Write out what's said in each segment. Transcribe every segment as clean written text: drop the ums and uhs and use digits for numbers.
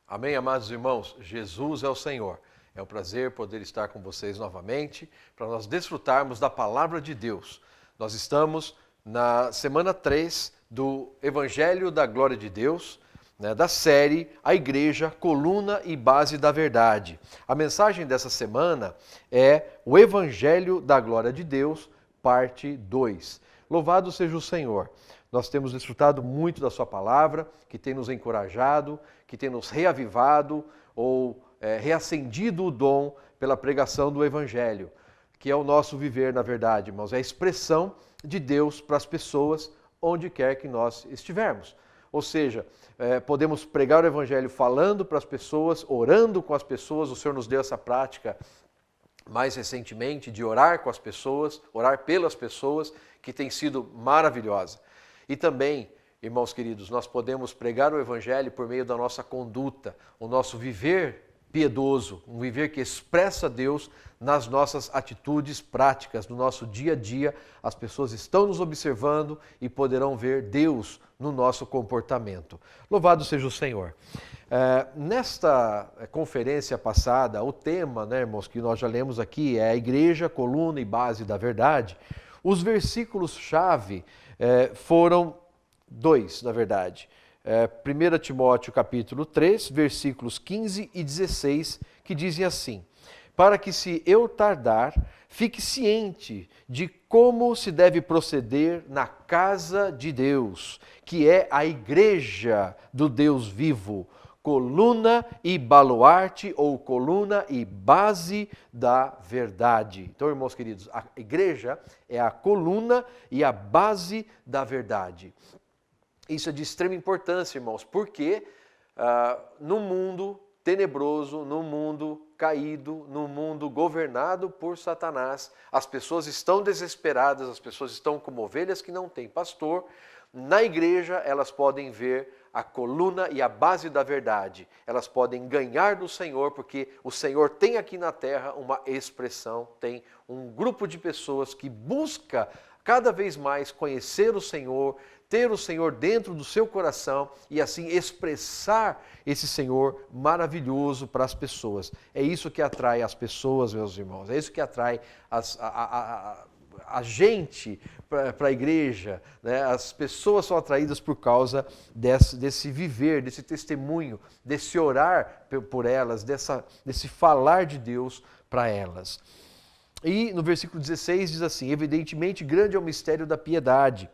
Amém, amados irmãos? Jesus é o Senhor. É um prazer poder estar com vocês novamente para nós desfrutarmos da palavra de Deus. Nós estamos na semana 3 do Evangelho da Glória de Deus, da série A Igreja, Coluna e Base da Verdade. A mensagem dessa semana é o Evangelho da Glória de Deus, parte 2. Louvado seja o Senhor! Nós temos desfrutado muito da sua palavra, que tem nos encorajado, que tem nos reavivado ou reacendido o dom pela pregação do Evangelho, que é o nosso viver, na verdade, irmãos. É a expressão de Deus para as pessoas, onde quer que nós estivermos. Ou seja, podemos pregar o Evangelho falando para as pessoas, orando com as pessoas. O Senhor nos deu essa prática mais recentemente de orar com as pessoas, orar pelas pessoas, que tem sido maravilhosa. E também, irmãos queridos, nós podemos pregar o Evangelho por meio da nossa conduta, o nosso viver piedoso, um viver que expressa Deus nas nossas atitudes práticas, no nosso dia a dia. As pessoas estão nos observando e poderão ver Deus no nosso comportamento. Louvado seja o Senhor! Nesta conferência passada, o tema, irmãos, que nós já lemos aqui é a Igreja, Coluna e Base da Verdade. Os versículos-chave foram dois, na verdade. 1 Timóteo capítulo 3, versículos 15 e 16, que dizem assim: para que, se eu tardar, fique ciente de como se deve proceder na casa de Deus, que é a igreja do Deus vivo, coluna e baluarte, ou coluna e base da verdade. Então, irmãos queridos, a igreja é a coluna e a base da verdade. Isso é de extrema importância, irmãos, porque no mundo tenebroso, no mundo caído, no mundo governado por Satanás, as pessoas estão desesperadas, as pessoas estão como ovelhas que não têm pastor. Na igreja, elas podem ver a coluna e a base da verdade. Elas podem ganhar do Senhor, porque o Senhor tem aqui na terra uma expressão, tem um grupo de pessoas que busca cada vez mais conhecer o Senhor, ter o Senhor dentro do seu coração e assim expressar esse Senhor maravilhoso para as pessoas. É isso que atrai as pessoas, meus irmãos, é isso que atrai a gente para a igreja, As pessoas são atraídas por causa desse viver, desse testemunho, desse orar por elas, desse falar de Deus para elas. E no versículo 16 diz assim: evidentemente grande é o mistério da piedade.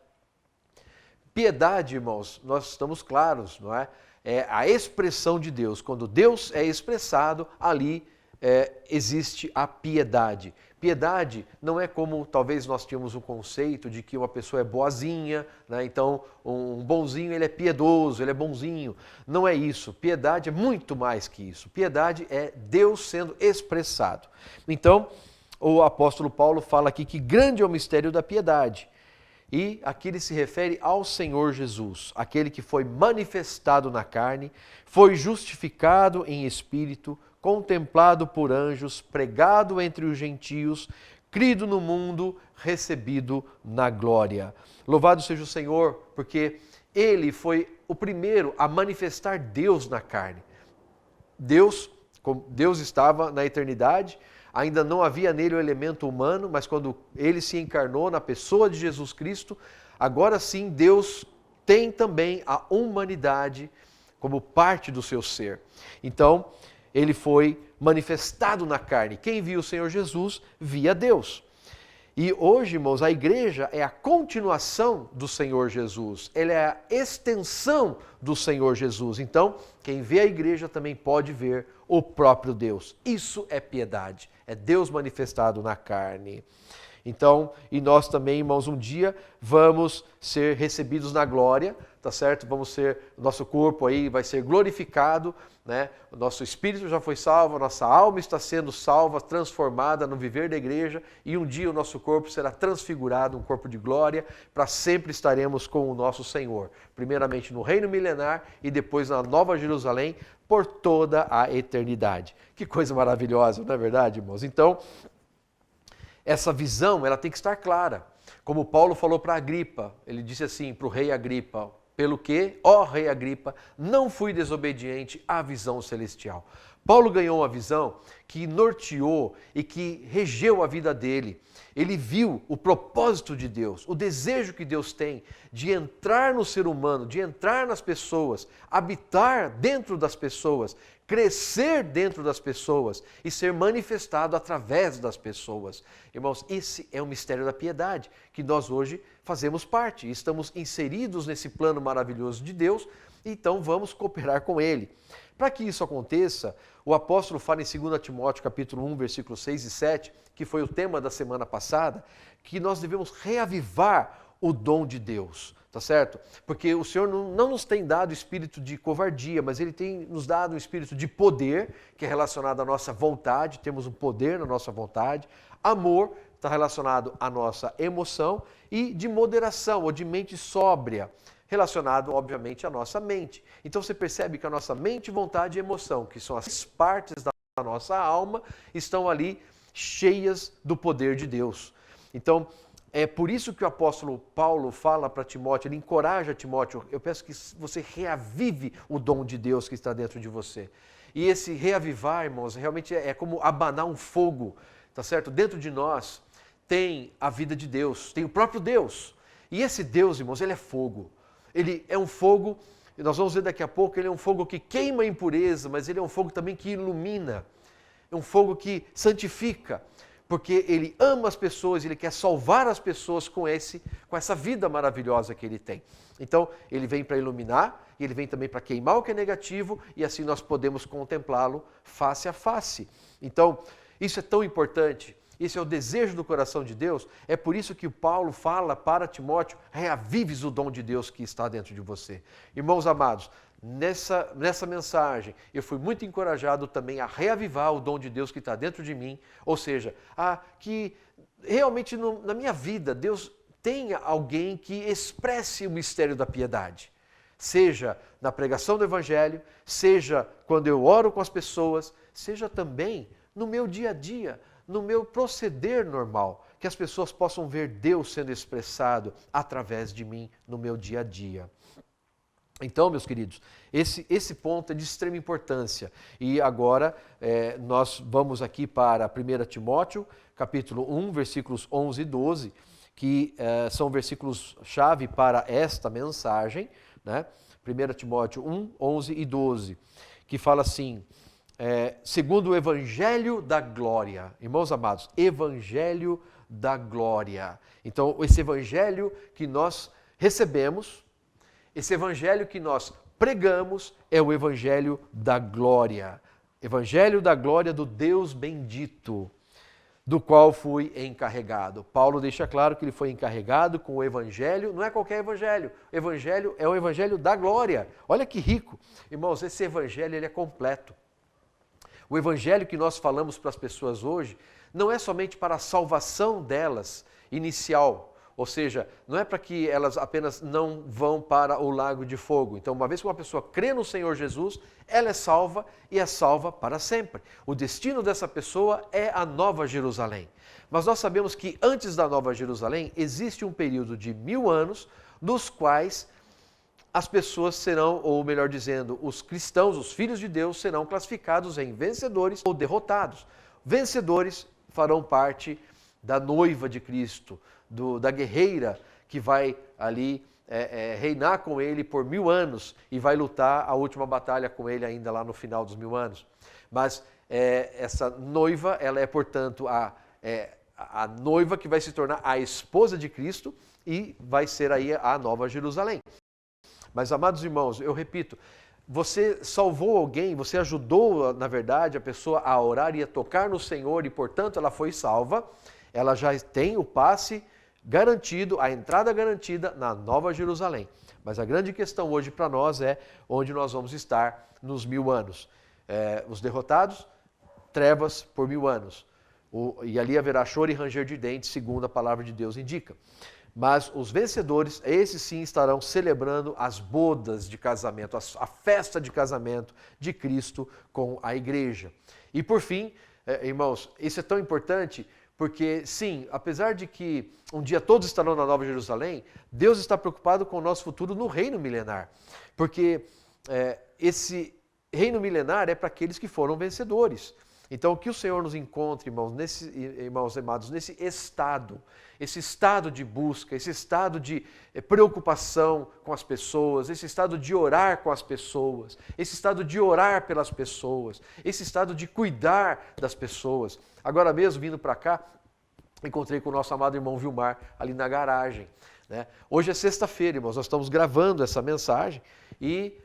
Piedade, irmãos, nós estamos claros, não é? É a expressão de Deus. Quando Deus é expressado, ali existe a piedade. Piedade não é como talvez nós tínhamos um conceito de que uma pessoa é boazinha, Então um bonzinho ele é piedoso, ele é bonzinho. Não é isso. Piedade é muito mais que isso. Piedade é Deus sendo expressado. Então o apóstolo Paulo fala aqui que grande é o mistério da piedade. E aqui ele se refere ao Senhor Jesus, aquele que foi manifestado na carne, foi justificado em espírito, contemplado por anjos, pregado entre os gentios, crido no mundo, recebido na glória. Louvado seja o Senhor, porque ele foi o primeiro a manifestar Deus na carne. Deus estava na eternidade, ainda não havia nele o elemento humano, mas quando ele se encarnou na pessoa de Jesus Cristo, agora sim Deus tem também a humanidade como parte do seu ser. Então, ele foi manifestado na carne. Quem viu o Senhor Jesus, via Deus. E hoje, irmãos, a igreja é a continuação do Senhor Jesus. Ela é a extensão do Senhor Jesus. Então, quem vê a igreja também pode ver o próprio Deus. Isso é piedade. É Deus manifestado na carne. Então, e nós também, irmãos, um dia vamos ser recebidos na glória, tá certo? Nosso corpo aí vai ser glorificado, O nosso espírito já foi salvo, a nossa alma está sendo salva, transformada no viver da igreja, e um dia o nosso corpo será transfigurado, um corpo de glória, para sempre estaremos com o nosso Senhor. Primeiramente no reino milenar e depois na Nova Jerusalém, por toda a eternidade. Que coisa maravilhosa, não é verdade, irmãos? Então, essa visão ela tem que estar clara. Como Paulo falou para Agripa, ele disse assim para o rei Agripa: Pelo que, ó rei Agripa, não fui desobediente à visão celestial. Paulo ganhou uma visão que norteou e que regeu a vida dele. Ele viu o propósito de Deus, o desejo que Deus tem de entrar no ser humano, de entrar nas pessoas, habitar dentro das pessoas, crescer dentro das pessoas e ser manifestado através das pessoas. Irmãos, esse é o mistério da piedade, que nós hoje fazemos parte. Estamos inseridos nesse plano maravilhoso de Deus, então vamos cooperar com Ele. Para que isso aconteça, o apóstolo fala em 2 Timóteo capítulo 1, versículos 6 e 7, que foi o tema da semana passada, que nós devemos reavivar o dom de Deus, tá certo? Porque o Senhor não nos tem dado espírito de covardia, mas Ele tem nos dado um espírito de poder, que é relacionado à nossa vontade, temos um poder na nossa vontade, amor está relacionado à nossa emoção e de moderação ou de mente sóbria, relacionado, obviamente, à nossa mente. Então você percebe que a nossa mente, vontade e emoção, que são as partes da nossa alma, estão ali cheias do poder de Deus. Então, é por isso que o apóstolo Paulo fala para Timóteo, ele encoraja Timóteo, eu peço que você reavive o dom de Deus que está dentro de você. E esse reavivar, irmãos, realmente é como abanar um fogo, tá certo? Dentro de nós tem a vida de Deus, tem o próprio Deus. E esse Deus, irmãos, ele é fogo. Ele é um fogo, nós vamos ver daqui a pouco, ele é um fogo que queima a impureza, mas ele é um fogo também que ilumina. É um fogo que santifica, porque ele ama as pessoas, ele quer salvar as pessoas com essa vida maravilhosa que ele tem. Então, ele vem para iluminar, e ele vem também para queimar o que é negativo, e assim nós podemos contemplá-lo face a face. Então, isso é tão importante. Esse é o desejo do coração de Deus. É por isso que Paulo fala para Timóteo, reavives o dom de Deus que está dentro de você. Irmãos amados, nessa mensagem eu fui muito encorajado também a reavivar o dom de Deus que está dentro de mim. Ou seja, que realmente na minha vida Deus tenha alguém que expresse o mistério da piedade. Seja na pregação do Evangelho, seja quando eu oro com as pessoas, seja também no meu dia a dia, no meu proceder normal, que as pessoas possam ver Deus sendo expressado através de mim no meu dia a dia. Então, meus queridos, esse ponto é de extrema importância. E agora nós vamos aqui para 1 Timóteo, capítulo 1, versículos 11 e 12, que são versículos-chave para esta mensagem, né? 1 Timóteo 1, 11 e 12, que fala assim... segundo o Evangelho da Glória. Irmãos amados, Evangelho da Glória. Então, esse Evangelho que nós recebemos, esse Evangelho que nós pregamos, é o Evangelho da Glória. Evangelho da Glória do Deus bendito, do qual fui encarregado. Paulo deixa claro que ele foi encarregado com o Evangelho, não é qualquer Evangelho. O Evangelho é o Evangelho da Glória. Olha que rico. Irmãos, esse Evangelho ele é completo. O evangelho que nós falamos para as pessoas hoje não é somente para a salvação delas inicial, ou seja, não é para que elas apenas não vão para o lago de fogo. Então, uma vez que uma pessoa crê no Senhor Jesus, ela é salva e é salva para sempre. O destino dessa pessoa é a Nova Jerusalém. Mas nós sabemos que antes da Nova Jerusalém existe um período de 1000 anos, nos quais as pessoas serão, ou melhor dizendo, os cristãos, os filhos de Deus, serão classificados em vencedores ou derrotados. Vencedores farão parte da noiva de Cristo, da guerreira que vai ali reinar com ele por 1000 anos e vai lutar a última batalha com ele ainda lá no final dos 1000 anos. Mas essa noiva, ela é, portanto, a noiva que vai se tornar a esposa de Cristo e vai ser aí a Nova Jerusalém. Mas, amados irmãos, eu repito, você salvou alguém, você ajudou, na verdade, a pessoa a orar e a tocar no Senhor e, portanto, ela foi salva, ela já tem o passe garantido, a entrada garantida na Nova Jerusalém. Mas a grande questão hoje para nós é onde nós vamos estar nos 1000 anos. Os derrotados, trevas por 1000 anos. E ali haverá choro e ranger de dentes, segundo a palavra de Deus indica. Mas os vencedores, esses sim estarão celebrando as bodas de casamento, a festa de casamento de Cristo com a igreja. E por fim, irmãos, isso é tão importante Porque, sim, apesar de que um dia todos estarão na Nova Jerusalém, Deus está preocupado com o nosso futuro no reino milenar. Porque esse reino milenar é para aqueles que foram vencedores. Então, que o Senhor nos encontre, irmãos amados, nesse estado, esse estado de busca, esse estado de preocupação com as pessoas, esse estado de orar com as pessoas, esse estado de orar pelas pessoas, esse estado de cuidar das pessoas. Agora mesmo, vindo para cá, encontrei com o nosso amado irmão Vilmar ali na garagem, né? Hoje é sexta-feira, irmãos, nós estamos gravando essa mensagem e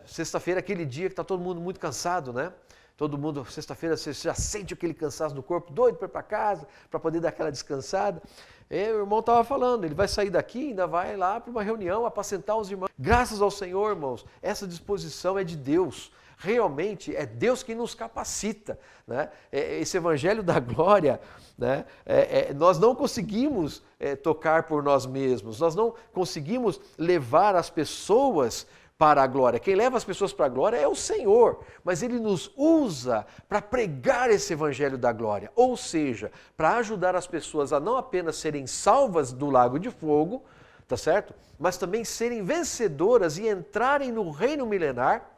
sexta-feira é aquele dia que está todo mundo muito cansado, né? Todo mundo, sexta-feira, você já sente aquele cansaço no corpo, doido para ir para casa, para poder dar aquela descansada. E o irmão estava falando, ele vai sair daqui e ainda vai lá para uma reunião, apacentar os irmãos. Graças ao Senhor, irmãos, essa disposição é de Deus. Realmente é Deus quem nos capacita, né? Esse evangelho da glória, né? Nós não conseguimos tocar por nós mesmos, nós não conseguimos levar as pessoas para a glória. Quem leva as pessoas para a glória é o Senhor, mas Ele nos usa para pregar esse evangelho da glória, ou seja, para ajudar as pessoas a não apenas serem salvas do lago de fogo, tá certo? Mas também serem vencedoras e entrarem no reino milenar,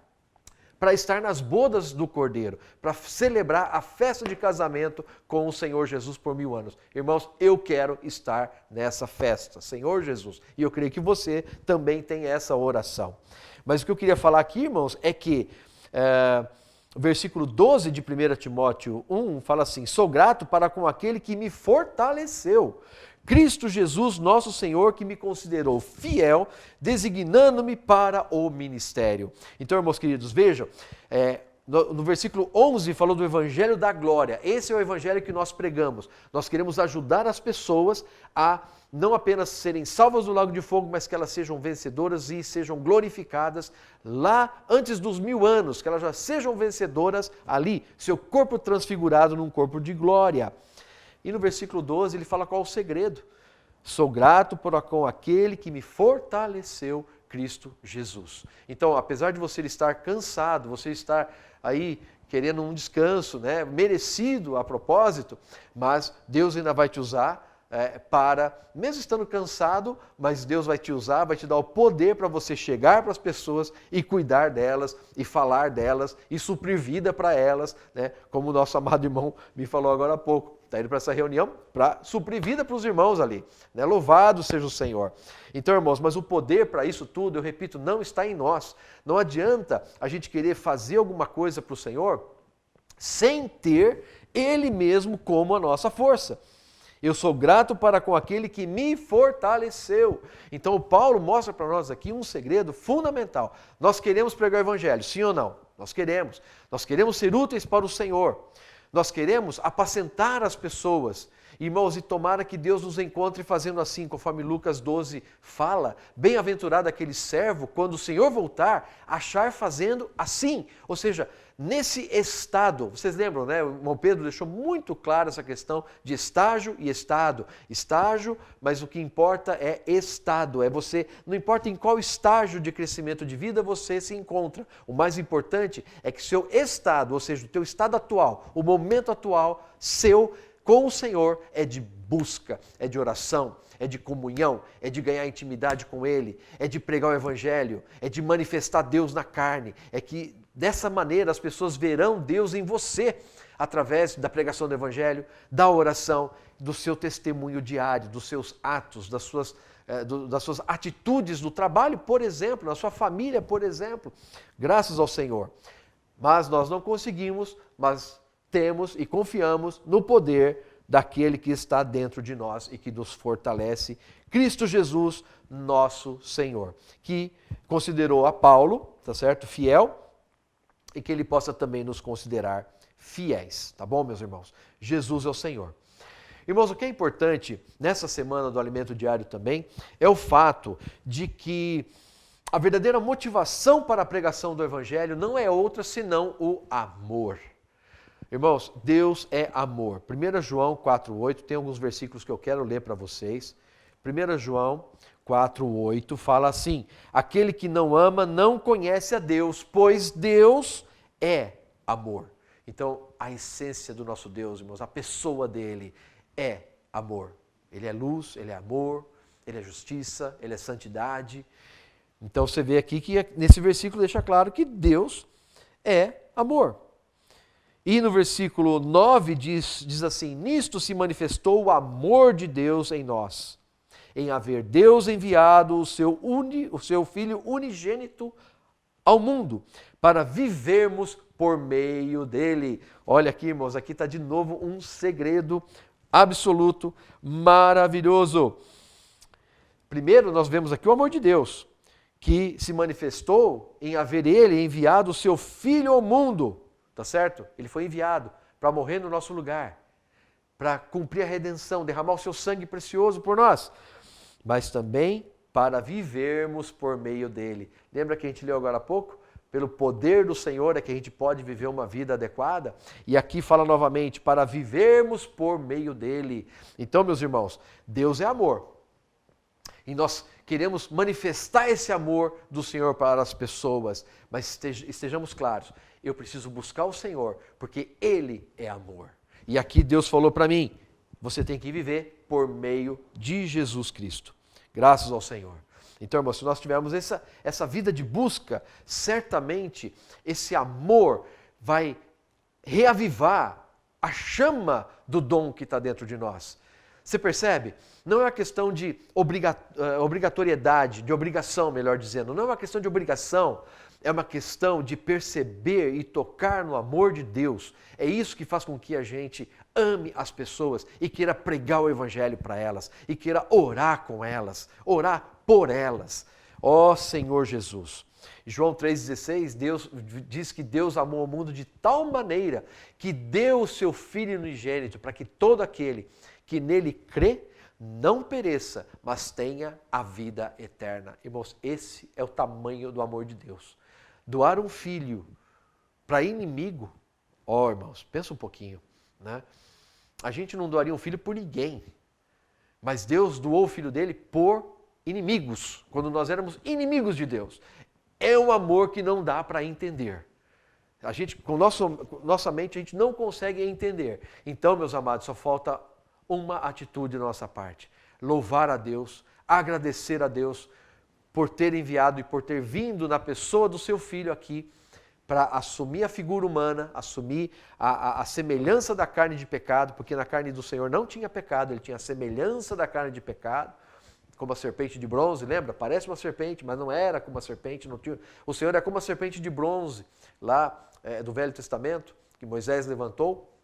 para estar nas bodas do Cordeiro, para celebrar a festa de casamento com o Senhor Jesus por 1000 anos. Irmãos, eu quero estar nessa festa, Senhor Jesus. E eu creio que você também tem essa oração. Mas o que eu queria falar aqui, irmãos, é que o versículo 12 de 1 Timóteo 1 fala assim: sou grato para com aquele que me fortaleceu, Cristo Jesus, nosso Senhor, que me considerou fiel, designando-me para o ministério. Então, irmãos queridos, vejam, no versículo 11 falou do evangelho da glória. Esse é o evangelho que nós pregamos. Nós queremos ajudar as pessoas a não apenas serem salvas do lago de fogo, mas que elas sejam vencedoras e sejam glorificadas lá antes dos 1000 anos, que elas já sejam vencedoras ali, seu corpo transfigurado num corpo de glória. E no versículo 12 ele fala qual o segredo. Sou grato com aquele que me fortaleceu, Cristo Jesus. Então, apesar de você estar cansado, você estar aí querendo um descanso, né, merecido a propósito, mas Deus ainda vai te usar para, mesmo estando cansado, mas Deus vai te usar, vai te dar o poder para você chegar para as pessoas e cuidar delas, e falar delas, e suprir vida para elas, né, como o nosso amado irmão me falou agora há pouco. Está indo para essa reunião para suprir vida para os irmãos ali, né? Louvado seja o Senhor. Então, irmãos, mas o poder para isso tudo, eu repito, não está em nós. Não adianta a gente querer fazer alguma coisa para o Senhor sem ter Ele mesmo como a nossa força. Eu sou grato para com aquele que me fortaleceu. Então, o Paulo mostra para nós aqui um segredo fundamental. Nós queremos pregar o evangelho, sim ou não? Nós queremos. Nós queremos ser úteis para o Senhor. Nós queremos apacentar as pessoas. Irmãos, e tomara que Deus nos encontre fazendo assim, conforme Lucas 12 fala, bem-aventurado aquele servo, quando o Senhor voltar, achar fazendo assim. Ou seja, nesse estado, vocês lembram, né? O irmão Pedro deixou muito claro essa questão de estágio e estado. Estágio, mas o que importa é estado, é você, não importa em qual estágio de crescimento de vida você se encontra. O mais importante é que seu estado, ou seja, o teu estado atual, o momento atual, seu, com o Senhor é de busca, é de oração, é de comunhão, é de ganhar intimidade com Ele, é de pregar o Evangelho, é de manifestar Deus na carne, é que dessa maneira as pessoas verão Deus em você, através da pregação do Evangelho, da oração, do seu testemunho diário, dos seus atos, das suas atitudes no trabalho, por exemplo, na sua família, por exemplo, graças ao Senhor. Mas nós não conseguimos, mas temos e confiamos no poder daquele que está dentro de nós e que nos fortalece, Cristo Jesus, nosso Senhor, que considerou a Paulo, tá certo, fiel, e que ele possa também nos considerar fiéis, tá bom, meus irmãos? Jesus é o Senhor. Irmãos, o que é importante nessa semana do alimento diário também é o fato de que a verdadeira motivação para a pregação do Evangelho não é outra senão o amor. Irmãos, Deus é amor. 1 João 4,8, tem alguns versículos que eu quero ler para vocês. 1 João 4,8 fala assim: aquele que não ama não conhece a Deus, pois Deus é amor. Então, a essência do nosso Deus, irmãos, a pessoa dele é amor. Ele é luz, ele é amor, ele é justiça, ele é santidade. Então você vê aqui que nesse versículo deixa claro que Deus é amor. E no versículo 9 diz assim: nisto se manifestou o amor de Deus em nós, em haver Deus enviado o seu Filho unigênito ao mundo, para vivermos por meio dele. Olha aqui, irmãos, aqui está de novo um segredo absoluto, maravilhoso. Primeiro, nós vemos aqui o amor de Deus, que se manifestou em haver ele enviado o seu Filho ao mundo, tá certo? Ele foi enviado para morrer no nosso lugar, para cumprir a redenção, derramar o seu sangue precioso por nós, mas também para vivermos por meio dele. Lembra que a gente leu agora há pouco? Pelo poder do Senhor é que a gente pode viver uma vida adequada. E aqui fala novamente, para vivermos por meio dele. Então, meus irmãos, Deus é amor. E nós queremos manifestar esse amor do Senhor para as pessoas. Mas estejamos claros, eu preciso buscar o Senhor, porque Ele é amor. E aqui Deus falou para mim, você tem que viver por meio de Jesus Cristo. Graças ao Senhor. Então, irmãos, se nós tivermos essa vida de busca, certamente esse amor vai reavivar a chama do dom que está dentro de nós. Você percebe? Não é uma questão de obrigatoriedade, de obrigação, melhor dizendo. Não é uma questão de obrigação, é uma questão de perceber e tocar no amor de Deus. É isso que faz com que a gente ame as pessoas e queira pregar o Evangelho para elas, e queira orar com elas, orar por elas. Ó Senhor Jesus. João 3,16, Deus diz que Deus amou o mundo de tal maneira que deu o seu Filho unigênito para que todo aquele que nele crê não pereça, mas tenha a vida eterna. Irmãos, esse é o tamanho do amor de Deus. Doar um filho para inimigo, irmãos, pensa um pouquinho, né? A gente não doaria um filho por ninguém, mas Deus doou o filho dele por inimigos, quando nós éramos inimigos de Deus. É um amor que não dá para entender. A gente, com nossa mente, a gente não consegue entender. Então, meus amados, só falta uma atitude da nossa parte. Louvar a Deus, agradecer a Deus por ter enviado e por ter vindo na pessoa do seu Filho aqui para assumir a figura humana, assumir a semelhança da carne de pecado, porque na carne do Senhor não tinha pecado, ele tinha a semelhança da carne de pecado, como a serpente de bronze, lembra? Parece uma serpente, mas não era como a serpente. Não tinha. O Senhor é como a serpente de bronze, lá do Velho Testamento, que Moisés levantou.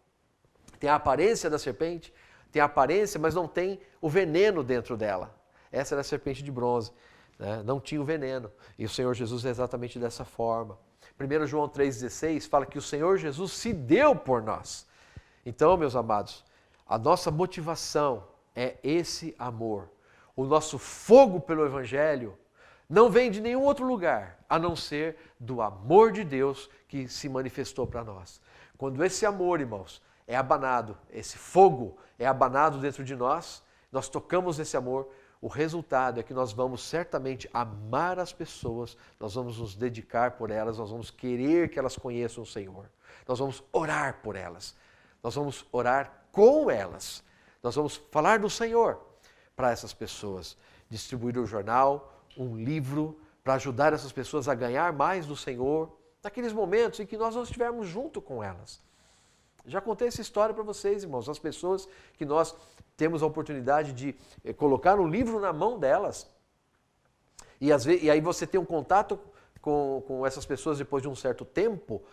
Tem a aparência da serpente, tem a aparência, mas não tem o veneno dentro dela. Essa era a serpente de bronze, né? Não tinha o veneno. E o Senhor Jesus é exatamente dessa forma. 1 João 3,16 fala que o Senhor Jesus se deu por nós. Então, meus amados, a nossa motivação é esse amor. O nosso fogo pelo Evangelho não vem de nenhum outro lugar, a não ser do amor de Deus que se manifestou para nós. Quando esse amor, irmãos, é abanado, esse fogo é abanado dentro de nós, nós tocamos esse amor, o resultado é que nós vamos certamente amar as pessoas, nós vamos nos dedicar por elas, nós vamos querer que elas conheçam o Senhor. Nós vamos orar por elas, nós vamos orar com elas, nós vamos falar do Senhor para essas pessoas, distribuir o jornal, um livro, para ajudar essas pessoas a ganhar mais do Senhor, naqueles momentos em que nós não estivermos junto com elas. Já contei essa história para vocês, irmãos, as pessoas que nós temos a oportunidade de colocar um livro na mão delas, e aí você tem um contato com essas pessoas depois de um certo tempo,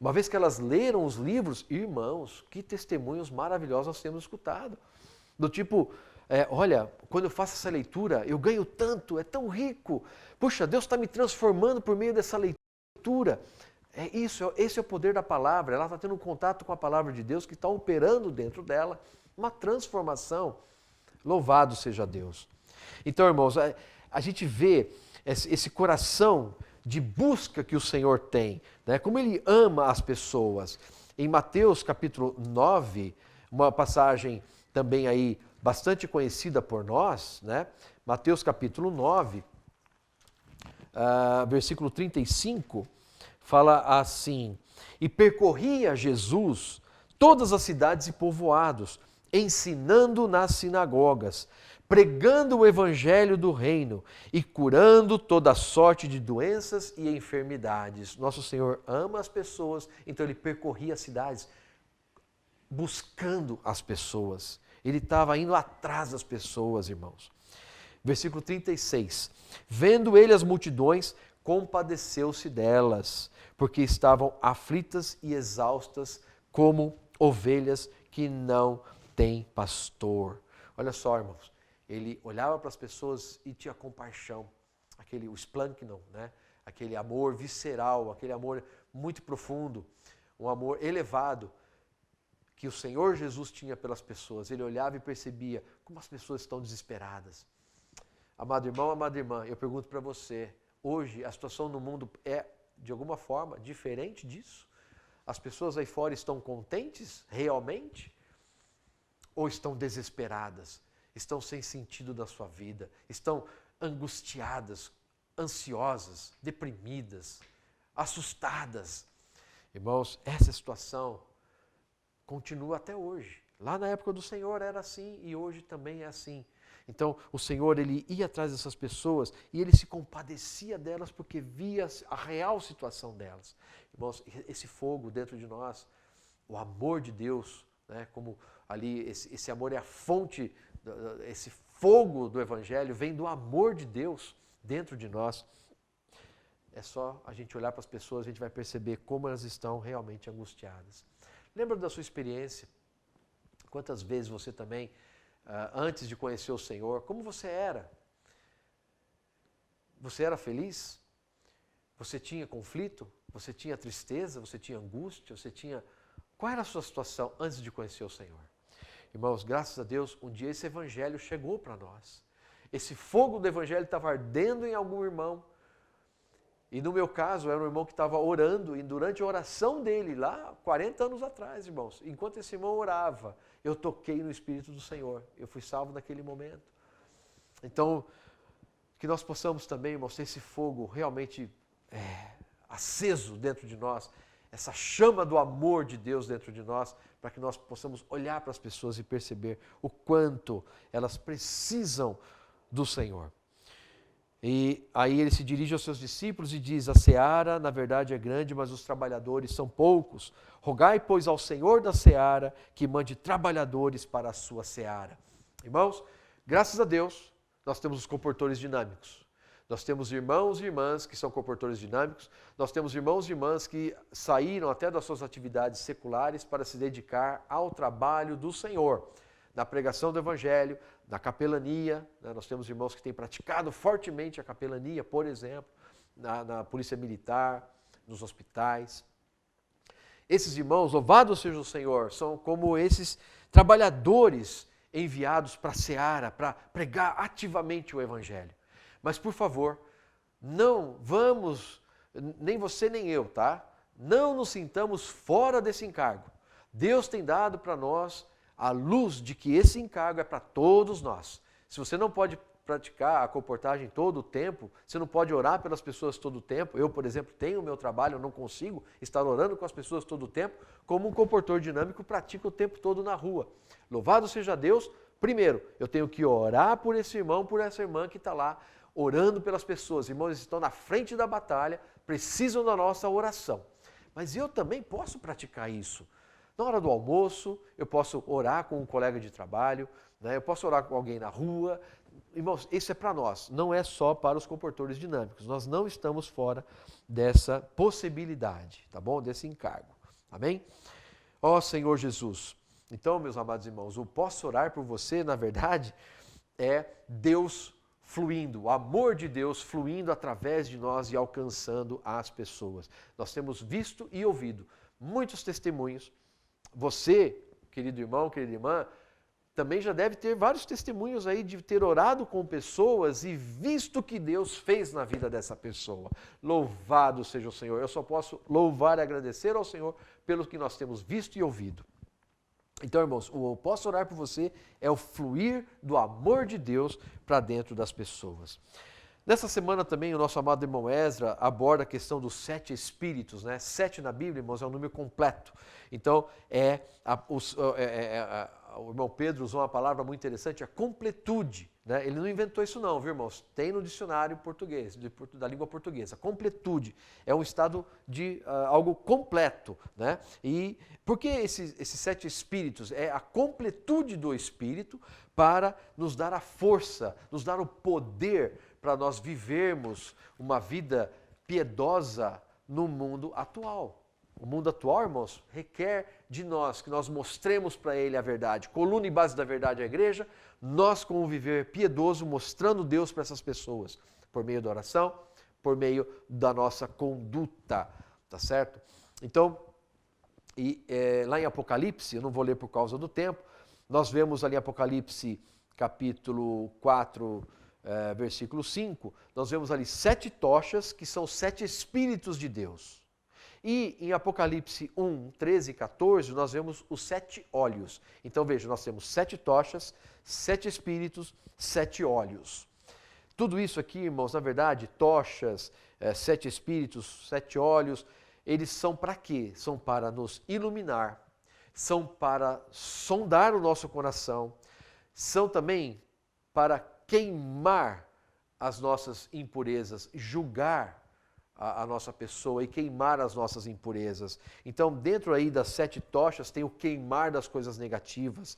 uma vez que elas leram os livros, irmãos, que testemunhos maravilhosos nós temos escutado. Do tipo, olha, quando eu faço essa leitura, eu ganho tanto, é tão rico. Puxa, Deus está me transformando por meio dessa leitura. Esse é o poder da palavra. Ela está tendo um contato com a palavra de Deus que está operando dentro dela uma transformação. Louvado seja Deus. Então, irmãos, a gente vê esse coração de busca que o Senhor tem, né? Como Ele ama as pessoas. Em Mateus capítulo 9, uma passagem também aí bastante conhecida por nós, né? Mateus capítulo 9, versículo 35, fala assim: e percorria Jesus todas as cidades e povoados, ensinando nas sinagogas, pregando o evangelho do reino e curando toda sorte de doenças e enfermidades. Nosso Senhor ama as pessoas, então ele percorria as cidades buscando as pessoas. Ele estava indo atrás das pessoas, irmãos. Versículo 36. Vendo ele as multidões, compadeceu-se delas, porque estavam aflitas e exaustas como ovelhas que não têm pastor. Olha só, irmãos, ele olhava para as pessoas e tinha compaixão, o splanknon, né? Aquele amor visceral, aquele amor muito profundo, um amor elevado que o Senhor Jesus tinha pelas pessoas. Ele olhava e percebia como as pessoas estão desesperadas. Amado irmão, amada irmã, eu pergunto para você, hoje a situação no mundo é, de alguma forma, diferente disso? As pessoas aí fora estão contentes realmente? Ou estão desesperadas? Estão sem sentido da sua vida? Estão angustiadas, ansiosas, deprimidas, assustadas? Irmãos, essa situação continua até hoje. Lá na época do Senhor era assim e hoje também é assim. Então, o Senhor, ele ia atrás dessas pessoas e ele se compadecia delas porque via a real situação delas. Irmãos, esse fogo dentro de nós, o amor de Deus, né, como ali esse amor é a fonte, esse fogo do Evangelho vem do amor de Deus dentro de nós. É só a gente olhar para as pessoas, a gente vai perceber como elas estão realmente angustiadas. Lembra da sua experiência? Quantas vezes você também, antes de conhecer o Senhor, como você era? Você era feliz? Você tinha conflito? Você tinha tristeza? Você tinha angústia? Você tinha... Qual era a sua situação antes de conhecer o Senhor? Irmãos, graças a Deus, um dia esse Evangelho chegou para nós. Esse fogo do Evangelho estava ardendo em algum irmão. E no meu caso, era um irmão que estava orando, e durante a oração dele, lá 40 anos atrás, irmãos, enquanto esse irmão orava, eu toquei no Espírito do Senhor. Eu fui salvo naquele momento. Então, que nós possamos também, irmãos, ter esse fogo realmente aceso dentro de nós, essa chama do amor de Deus dentro de nós, para que nós possamos olhar para as pessoas e perceber o quanto elas precisam do Senhor. E aí ele se dirige aos seus discípulos e diz: a seara, na verdade, é grande, mas os trabalhadores são poucos. Rogai, pois, ao Senhor da seara que mande trabalhadores para a sua seara. Irmãos, graças a Deus, nós temos os comportores dinâmicos. Nós temos irmãos e irmãs que são comportores dinâmicos. Nós temos irmãos e irmãs que saíram até das suas atividades seculares para se dedicar ao trabalho do Senhor. Na pregação do Evangelho, na capelania, né? Nós temos irmãos que têm praticado fortemente a capelania, por exemplo, na polícia militar, nos hospitais. Esses irmãos, louvado seja o Senhor, são como esses trabalhadores enviados para a seara, para pregar ativamente o Evangelho. Mas, por favor, não vamos, nem você nem eu, tá? Não nos sintamos fora desse encargo. Deus tem dado para nós a luz de que esse encargo é para todos nós. Se você não pode praticar a comportagem todo o tempo, você não pode orar pelas pessoas todo o tempo. Eu, por exemplo, tenho o meu trabalho, eu não consigo estar orando com as pessoas todo o tempo, como um comportor dinâmico pratica o tempo todo na rua. Louvado seja Deus, primeiro, eu tenho que orar por esse irmão, por essa irmã que está lá, orando pelas pessoas. Irmãos, eles estão na frente da batalha, precisam da nossa oração. Mas eu também posso praticar isso. Na hora do almoço, eu posso orar com um colega de trabalho, né? Eu posso orar com alguém na rua. Irmãos, isso é para nós, não é só para os comportores dinâmicos. Nós não estamos fora dessa possibilidade, tá bom? Desse encargo. Amém? Ó Senhor Jesus. Então, meus amados irmãos, o posso orar por você, na verdade, é Deus fluindo, o amor de Deus fluindo através de nós e alcançando as pessoas. Nós temos visto e ouvido muitos testemunhos. Você, querido irmão, querida irmã, também já deve ter vários testemunhos aí de ter orado com pessoas e visto o que Deus fez na vida dessa pessoa. Louvado seja o Senhor. Eu só posso louvar e agradecer ao Senhor pelo que nós temos visto e ouvido. Então, irmãos, o posso orar por você é o fluir do amor de Deus para dentro das pessoas. Nessa semana também o nosso amado irmão Esdra aborda a questão dos 7 espíritos, né? 7 na Bíblia, irmãos, é um número completo. Então, o irmão Pedro usou uma palavra muito interessante, a completude. Né? Ele não inventou isso não, viu, irmãos? Tem no dicionário português, da língua portuguesa. Completude é um estado de algo completo. Né? E por que esses 7 espíritos? É a completude do Espírito para nos dar a força, nos dar o poder para nós vivermos uma vida piedosa no mundo atual. O mundo atual, irmãos, requer de nós que nós mostremos para ele a verdade. Coluna e base da verdade é a igreja, nós com o viver piedoso, mostrando Deus para essas pessoas, por meio da oração, por meio da nossa conduta, tá certo? Então, lá em Apocalipse, eu não vou ler por causa do tempo, nós vemos ali em Apocalipse capítulo 4, versículo 5, nós vemos ali 7 tochas, que são 7 espíritos de Deus. E em Apocalipse 1, 13 e 14, nós vemos os 7 olhos. Então veja, nós temos 7 tochas, 7 espíritos, 7 olhos. Tudo isso aqui, irmãos, na verdade, tochas, 7 espíritos, 7 olhos, eles são para quê? São para nos iluminar, são para sondar o nosso coração, são também para queimar as nossas impurezas, julgar a nossa pessoa e queimar as nossas impurezas. Então, dentro aí das 7 tochas tem o queimar das coisas negativas,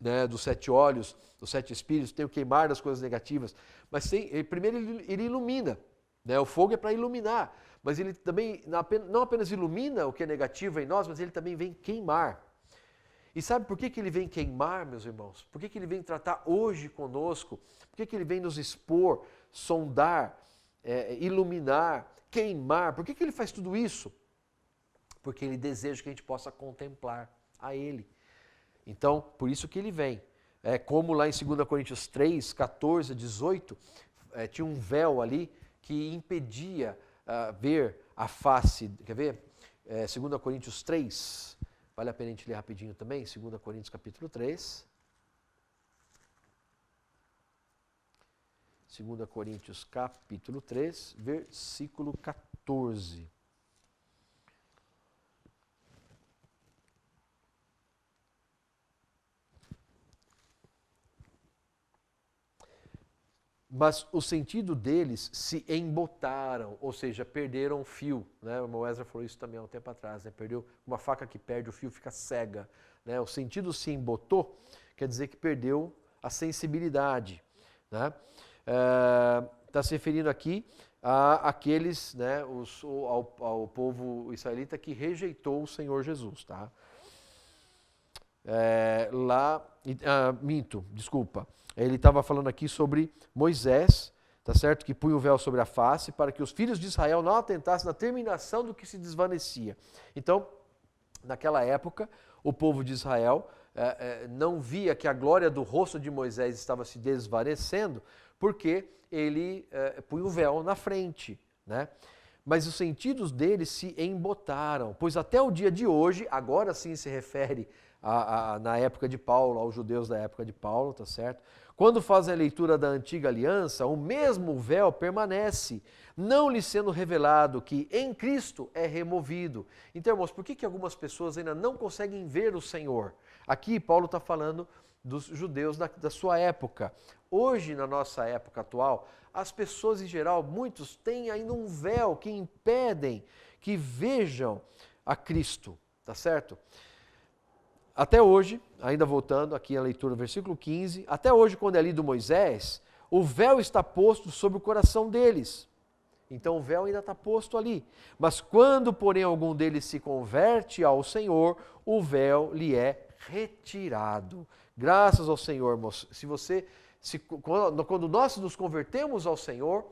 né, dos 7 olhos, dos 7 espíritos, tem o queimar das coisas negativas. Mas primeiro ele ilumina, né? O fogo é para iluminar, mas ele também não apenas ilumina o que é negativo em nós, mas ele também vem queimar. E sabe por que ele vem queimar, meus irmãos? Por que ele vem tratar hoje conosco? Por que ele vem nos expor, sondar, iluminar, queimar? Por que ele faz tudo isso? Porque ele deseja que a gente possa contemplar a ele. Então, por isso que ele vem. Como lá em 2 Coríntios 3, 14, 18, tinha um véu ali que impedia ver a face. Quer ver? 2 Coríntios 3, vale a pena a gente ler rapidinho também, 2 Coríntios capítulo 3. 2 Coríntios capítulo 3, versículo 14. Mas o sentido deles se embotaram, ou seja, perderam o fio. Né? O irmão Esdra falou isso também há um tempo atrás. Né? Perdeu uma faca que perde o fio, fica cega. Né? O sentido se embotou, quer dizer que perdeu a sensibilidade. Né? Está se referindo aqui àqueles, né, ao povo israelita que rejeitou o Senhor Jesus. Tá? Desculpa. Ele estava falando aqui sobre Moisés, tá certo? Que punha o véu sobre a face para que os filhos de Israel não atentassem na terminação do que se desvanecia. Então, naquela época, o povo de Israel não via que a glória do rosto de Moisés estava se desvanecendo, porque ele punha o véu na frente, né? Mas os sentidos deles se embotaram, pois até o dia de hoje, agora sim se refere na época de Paulo, aos judeus da época de Paulo, tá certo? Quando fazem a leitura da antiga aliança, o mesmo véu permanece, não lhe sendo revelado que em Cristo é removido. Então, irmãos, por que algumas pessoas ainda não conseguem ver o Senhor? Aqui Paulo está falando dos judeus da sua época. Hoje, na nossa época atual, as pessoas em geral, muitos têm ainda um véu que impedem que vejam a Cristo, tá certo? Até hoje, ainda voltando aqui à leitura do versículo 15, até hoje, quando é lido Moisés, o véu está posto sobre o coração deles. Então o véu ainda está posto ali. Mas quando, porém, algum deles se converte ao Senhor, o véu lhe é retirado. Graças ao Senhor, irmãos. Quando nós nos convertemos ao Senhor,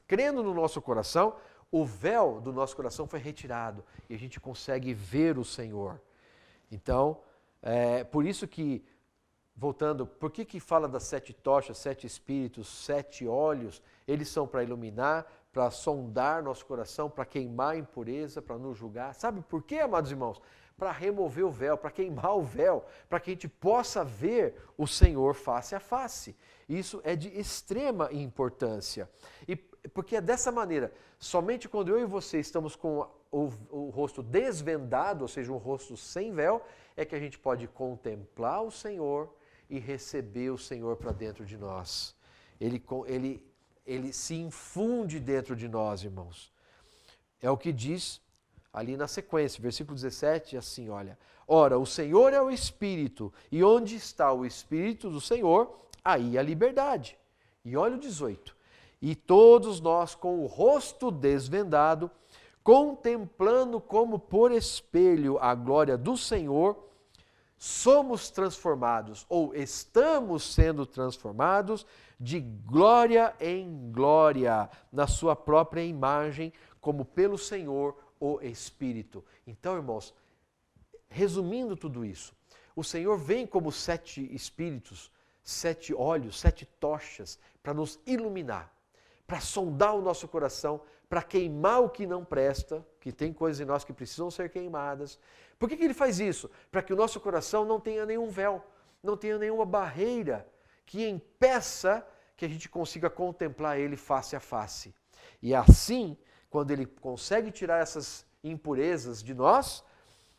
crendo no nosso coração, o véu do nosso coração foi retirado e a gente consegue ver o Senhor. Então, por isso que, voltando, por que fala das 7 tochas, 7 espíritos, 7 olhos? Eles são para iluminar, para sondar nosso coração, para queimar a impureza, para nos julgar. Sabe por quê, amados irmãos? Para remover o véu, para queimar o véu, para que a gente possa ver o Senhor face a face. Isso é de extrema importância. E porque é dessa maneira, somente quando eu e você estamos com o rosto desvendado, ou seja, um rosto sem véu, é que a gente pode contemplar o Senhor e receber o Senhor para dentro de nós. Ele se infunde dentro de nós, irmãos. É o que diz ali na sequência, versículo 17, assim, olha. Ora, o Senhor é o Espírito, e onde está o Espírito do Senhor, aí a liberdade. E olha o 18. E todos nós com o rosto desvendado, contemplando como por espelho a glória do Senhor, somos transformados, ou estamos sendo transformados de glória em glória, na sua própria imagem, como pelo Senhor, o Espírito. Então, irmãos, resumindo tudo isso, o Senhor vem como 7 espíritos, 7 olhos, 7 tochas, para nos iluminar, para sondar o nosso coração, para queimar o que não presta, que tem coisas em nós que precisam ser queimadas. Por que ele faz isso? Para que o nosso coração não tenha nenhum véu, não tenha nenhuma barreira que impeça que a gente consiga contemplar ele face a face. E assim, quando ele consegue tirar essas impurezas de nós,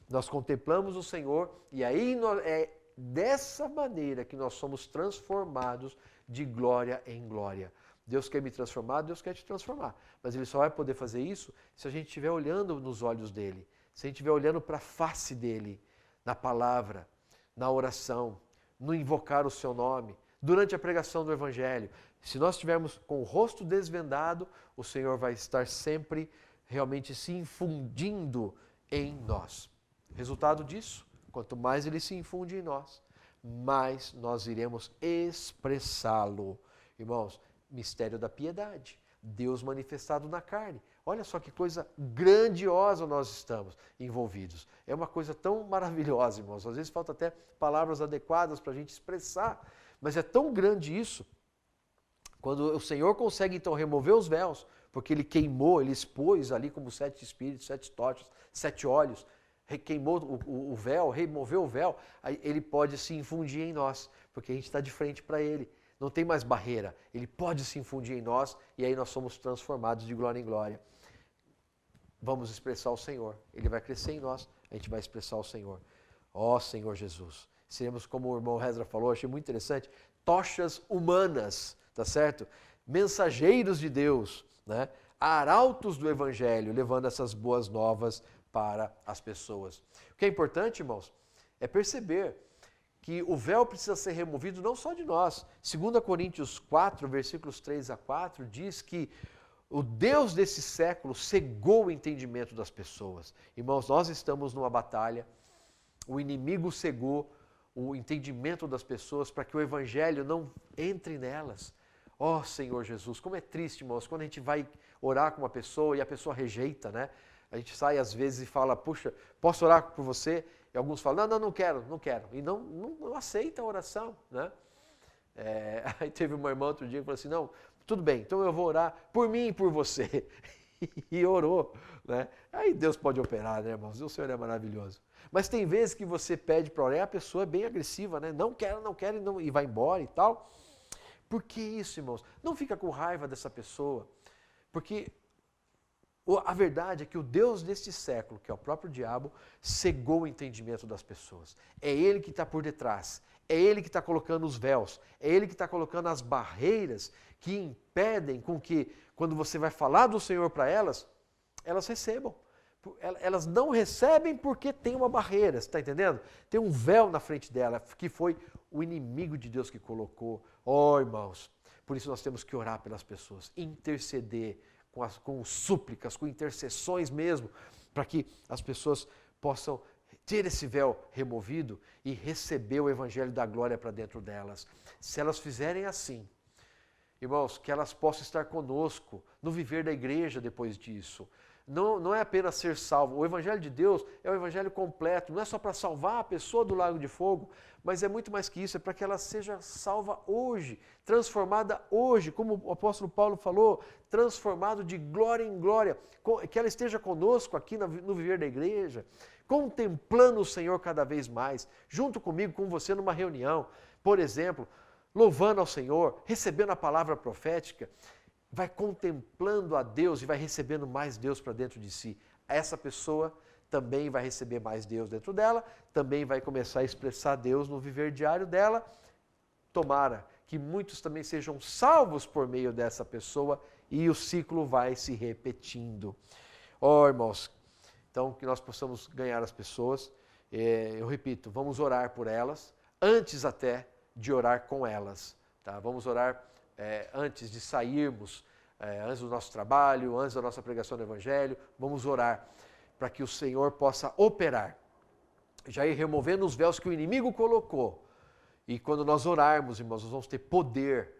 nós contemplamos o Senhor e aí é dessa maneira que nós somos transformados de glória em glória. Deus quer me transformar, Deus quer te transformar. Mas Ele só vai poder fazer isso se a gente estiver olhando nos olhos dEle, se a gente estiver olhando para a face dEle, na palavra, na oração, no invocar o Seu nome, durante a pregação do Evangelho. Se nós estivermos com o rosto desvendado, o Senhor vai estar sempre realmente se infundindo em nós. Resultado disso, quanto mais Ele se infunde em nós, mais nós iremos expressá-lo. Irmãos, mistério da piedade, Deus manifestado na carne. Olha só que coisa grandiosa nós estamos envolvidos. É uma coisa tão maravilhosa, irmãos. Às vezes falta até palavras adequadas para a gente expressar, mas é tão grande isso. Quando o Senhor consegue então remover os véus, porque Ele queimou, Ele expôs ali como 7 espíritos, 7 tochas, 7 olhos, queimou o véu, removeu o véu, aí Ele pode se infundir em nós, porque a gente está de frente para Ele. Não tem mais barreira, Ele pode se infundir em nós e aí nós somos transformados de glória em glória. Vamos expressar o Senhor, Ele vai crescer em nós, a gente vai expressar o Senhor. Ó Senhor Jesus, seremos, como o irmão Rezra falou, achei muito interessante, tochas humanas, tá certo? Mensageiros de Deus, né? Arautos do Evangelho, levando essas boas novas para as pessoas. O que é importante, irmãos, é perceber que o véu precisa ser removido não só de nós. 2 Coríntios 4, versículos 3 a 4, diz que o Deus desse século cegou o entendimento das pessoas. Irmãos, nós estamos numa batalha, o inimigo cegou o entendimento das pessoas para que o Evangelho não entre nelas. Ó Senhor Jesus, como é triste, irmãos, quando a gente vai orar com uma pessoa e a pessoa rejeita, né? A gente sai às vezes e fala, puxa, posso orar por você? E alguns falam, não quero. E não aceita a oração, né? Aí teve uma irmã outro dia que falou assim, não, tudo bem, então eu vou orar por mim e por você. E orou, né? Aí Deus pode operar, né, irmãos? O Senhor é maravilhoso. Mas tem vezes que você pede para orar e a pessoa é bem agressiva, né? Não quero e vai embora e tal. Por que isso, irmãos? Não fica com raiva dessa pessoa, porque a verdade é que o Deus deste século, que é o próprio diabo, cegou o entendimento das pessoas. É ele que está por detrás, é ele que está colocando os véus, é ele que está colocando as barreiras que impedem com que, quando você vai falar do Senhor para elas, elas recebam. Elas não recebem porque tem uma barreira, você está entendendo? Tem um véu na frente dela, que foi o inimigo de Deus que colocou. Oh, irmãos, por isso nós temos que orar pelas pessoas, interceder, com súplicas, com intercessões mesmo, para que as pessoas possam ter esse véu removido e receber o Evangelho da glória para dentro delas. Se elas fizerem assim, irmãos, que elas possam estar conosco no viver da igreja depois disso, não é apenas ser salvo. O Evangelho de Deus é o Evangelho completo. Não é só para salvar a pessoa do lago de fogo, mas é muito mais que isso. É para que ela seja salva hoje, transformada hoje. Como o apóstolo Paulo falou, transformado de glória em glória. Que ela esteja conosco aqui no viver da igreja, contemplando o Senhor cada vez mais, junto comigo, com você numa reunião, por exemplo, louvando ao Senhor, recebendo a palavra profética, vai contemplando a Deus e vai recebendo mais Deus para dentro de si. Essa pessoa também vai receber mais Deus dentro dela, também vai começar a expressar Deus no viver diário dela. Tomara que muitos também sejam salvos por meio dessa pessoa e o ciclo vai se repetindo. Irmãos, então que nós possamos ganhar as pessoas. Eu repito, vamos orar por elas, antes até de orar com elas. Tá? Vamos orar antes de sairmos, antes do nosso trabalho, antes da nossa pregação do Evangelho, vamos orar para que o Senhor possa operar, já ir removendo os véus que o inimigo colocou. E quando nós orarmos, irmãos, nós vamos ter poder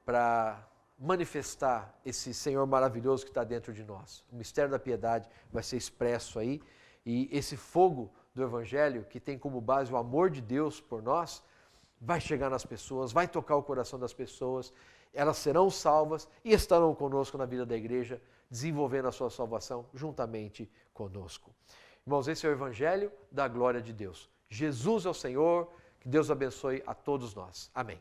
para manifestar esse Senhor maravilhoso que está dentro de nós. O mistério da piedade vai ser expresso aí, e esse fogo do Evangelho, que tem como base o amor de Deus por nós, vai chegar nas pessoas, vai tocar o coração das pessoas, elas serão salvas e estarão conosco na vida da igreja, desenvolvendo a sua salvação juntamente conosco. Irmãos, esse é o Evangelho da glória de Deus. Jesus é o Senhor, que Deus abençoe a todos nós. Amém.